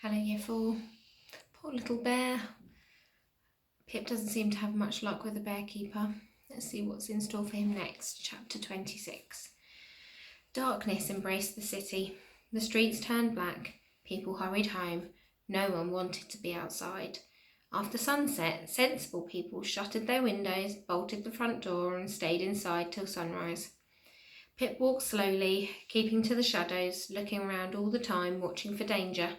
Hello, Year 4. Poor little bear. Pip doesn't seem to have much luck with the Bearkeeper. Let's see what's in store for him next. Chapter 26. Darkness embraced the city. The streets turned black. People hurried home. No one wanted to be outside. After sunset, sensible people shuttered their windows, bolted the front door, and stayed inside till sunrise. Pip walked slowly, keeping to the shadows, looking around all the time, watching for danger.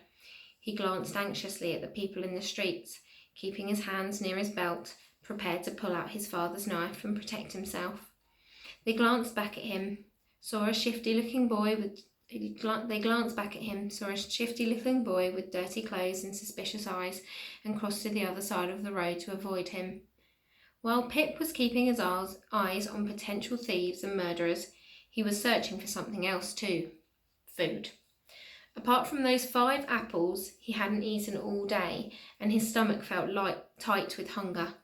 He glanced anxiously at the people in the streets, keeping his hands near his belt, prepared to pull out his father's knife and protect himself. They glanced back at him, saw a shifty-looking boy with dirty clothes and suspicious eyes, and crossed to the other side of the road to avoid him. While Pip was keeping his eyes on potential thieves and murderers, he was searching for something else too: food. Apart from those 5 apples, he hadn't eaten all day, and his stomach felt tight with hunger.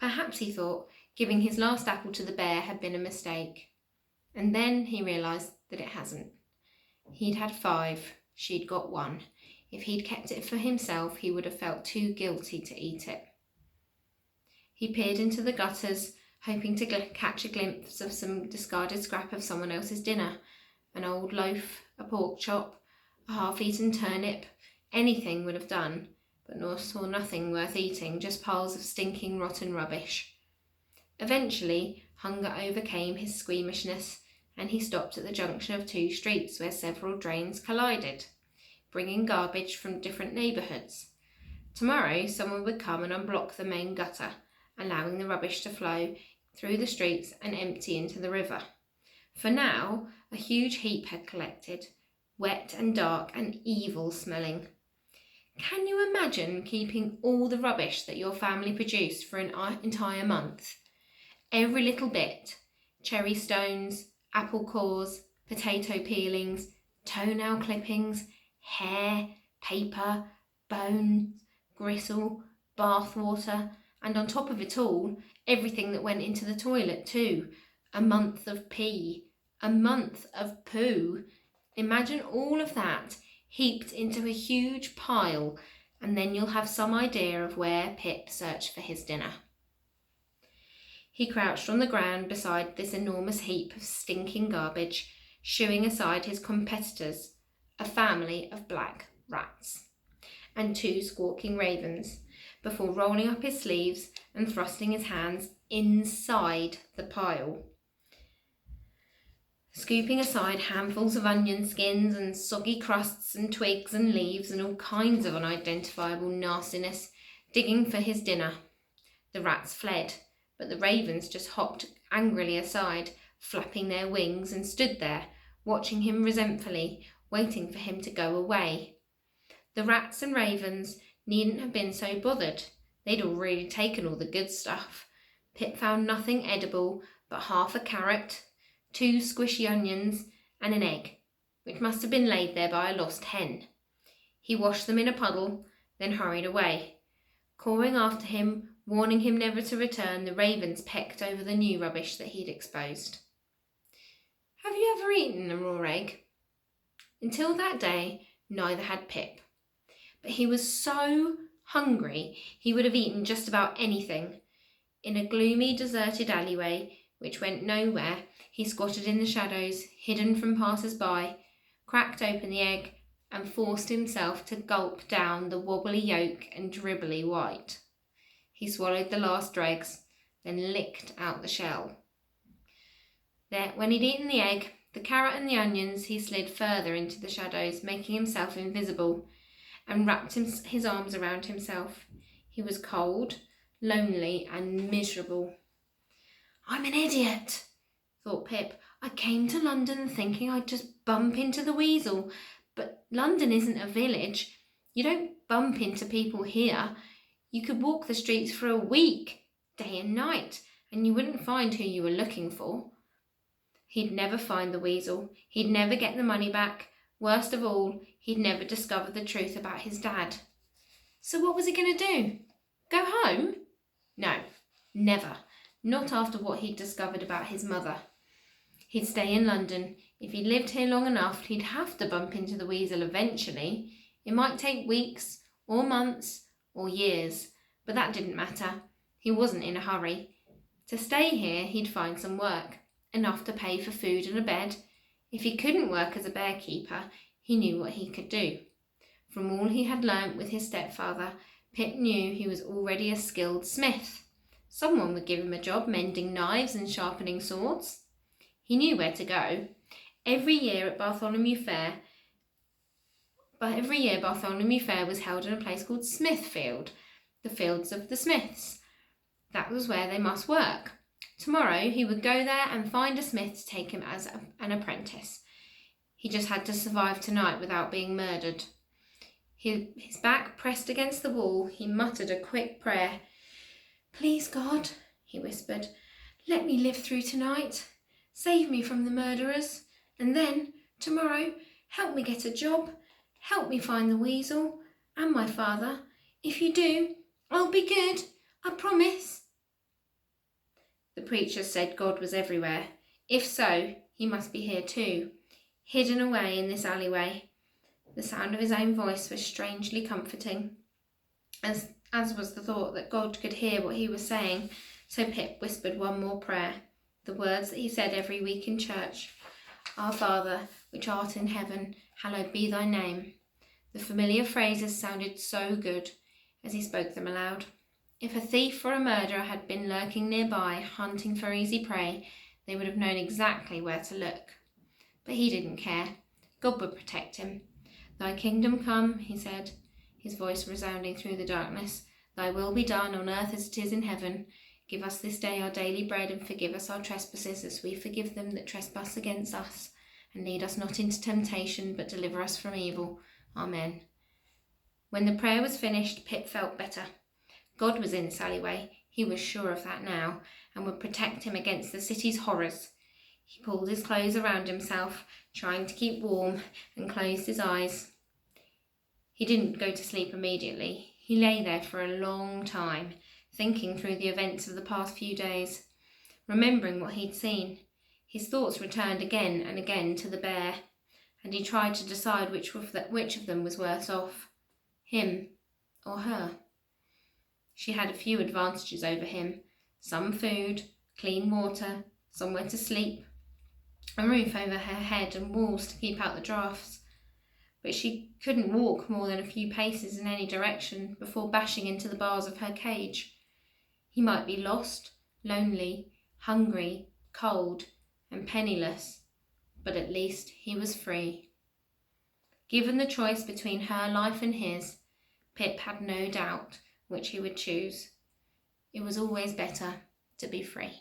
Perhaps, he thought, giving his last apple to the bear had been a mistake. And then he realised that it hasn't. He'd had 5, she'd got 1. If he'd kept it for himself, he would have felt too guilty to eat it. He peered into the gutters, hoping to catch a glimpse of some discarded scrap of someone else's dinner: an old loaf, a pork chop, a half-eaten turnip. Anything would have done, but saw nothing worth eating, just piles of stinking, rotten rubbish. Eventually, hunger overcame his squeamishness, and he stopped at the junction of 2 streets where several drains collided, bringing garbage from different neighbourhoods. Tomorrow, someone would come and unblock the main gutter, allowing the rubbish to flow through the streets and empty into the river. For now, a huge heap had collected, wet and dark and evil smelling. Can you imagine keeping all the rubbish that your family produced for an entire month? Every little bit: cherry stones, apple cores, potato peelings, toenail clippings, hair, paper, bones, gristle, bath water, and on top of it all, everything that went into the toilet too. A month of pee, a month of poo. Imagine all of that heaped into a huge pile, and then you'll have some idea of where Pip searched for his dinner. He crouched on the ground beside this enormous heap of stinking garbage, shooing aside his competitors, a family of black rats, and 2 squawking ravens, before rolling up his sleeves and thrusting his hands inside the pile, scooping aside handfuls of onion skins and soggy crusts and twigs and leaves and all kinds of unidentifiable nastiness, digging for his dinner. The rats fled, but the ravens just hopped angrily aside, flapping their wings, and stood there, watching him resentfully, waiting for him to go away. The rats and ravens needn't have been so bothered. They'd already taken all the good stuff. Pip found nothing edible but half a carrot, 2 squishy onions, and an egg, which must have been laid there by a lost hen. He washed them in a puddle, then hurried away. Cawing after him, warning him never to return, the ravens pecked over the new rubbish that he'd exposed. Have you ever eaten a raw egg? Until that day, neither had Pip. But he was so hungry he would have eaten just about anything. In a gloomy, deserted alleyway, which went nowhere, he squatted in the shadows, hidden from passers-by, cracked open the egg, and forced himself to gulp down the wobbly yolk and dribbly white. He swallowed the last dregs, then licked out the shell. There, when he'd eaten the egg, the carrot and the onions, he slid further into the shadows, making himself invisible, and wrapped his arms around himself. He was cold, lonely, and miserable. I'm an idiot, thought Pip. I came to London thinking I'd just bump into the weasel, but London isn't a village. You don't bump into people here. You could walk the streets for a week, day and night, and you wouldn't find who you were looking for. He'd never find the weasel. He'd never get the money back. Worst of all, he'd never discover the truth about his dad. So what was he going to do? Go home? No, never. Not after what he'd discovered about his mother. He'd stay in London. If he lived here long enough, he'd have to bump into the weasel eventually. It might take weeks, or months, or years, but that didn't matter. He wasn't in a hurry. To stay here, he'd find some work, enough to pay for food and a bed. If he couldn't work as a bearkeeper, he knew what he could do. From all he had learnt with his stepfather, Pip knew he was already a skilled smith. Someone would give him a job mending knives and sharpening swords. He knew where to go. Every year Bartholomew Fair was held in a place called Smithfield, the Fields of the Smiths. That was where they must work. Tomorrow he would go there and find a smith to take him as an apprentice. He just had to survive tonight without being murdered. His back pressed against the wall, he muttered a quick prayer. "Please, God," he whispered, "let me live through tonight. Save me from the murderers. And then, tomorrow, help me get a job. Help me find the weasel and my father. If you do, I'll be good. I promise." The preacher said God was everywhere. If so, he must be here too, hidden away in this alleyway. The sound of his own voice was strangely comforting, as was the thought that God could hear what he was saying, so Pip whispered one more prayer, the words that he said every week in church. "Our Father, which art in heaven, hallowed be thy name." The familiar phrases sounded so good as he spoke them aloud. If a thief or a murderer had been lurking nearby, hunting for easy prey, they would have known exactly where to look. But he didn't care. God would protect him. "Thy kingdom come," he said, his voice resounding through the darkness. "Thy will be done on earth as it is in heaven. Give us this day our daily bread, and forgive us our trespasses as we forgive them that trespass against us. And lead us not into temptation, but deliver us from evil. Amen." When the prayer was finished, Pip felt better. God was in this alleyway, he was sure of that now, and would protect him against the city's horrors. He pulled his clothes around himself, trying to keep warm, and closed his eyes. He didn't go to sleep immediately. He lay there for a long time, thinking through the events of the past few days, remembering what he'd seen. His thoughts returned again and again to the bear, and he tried to decide which of them was worse off, him or her. She had a few advantages over him: some food, clean water, somewhere to sleep, a roof over her head and walls to keep out the draughts. But she couldn't walk more than a few paces in any direction before bashing into the bars of her cage. He might be lost, lonely, hungry, cold, and penniless, but at least he was free. Given the choice between her life and his, Pip had no doubt which he would choose. It was always better to be free.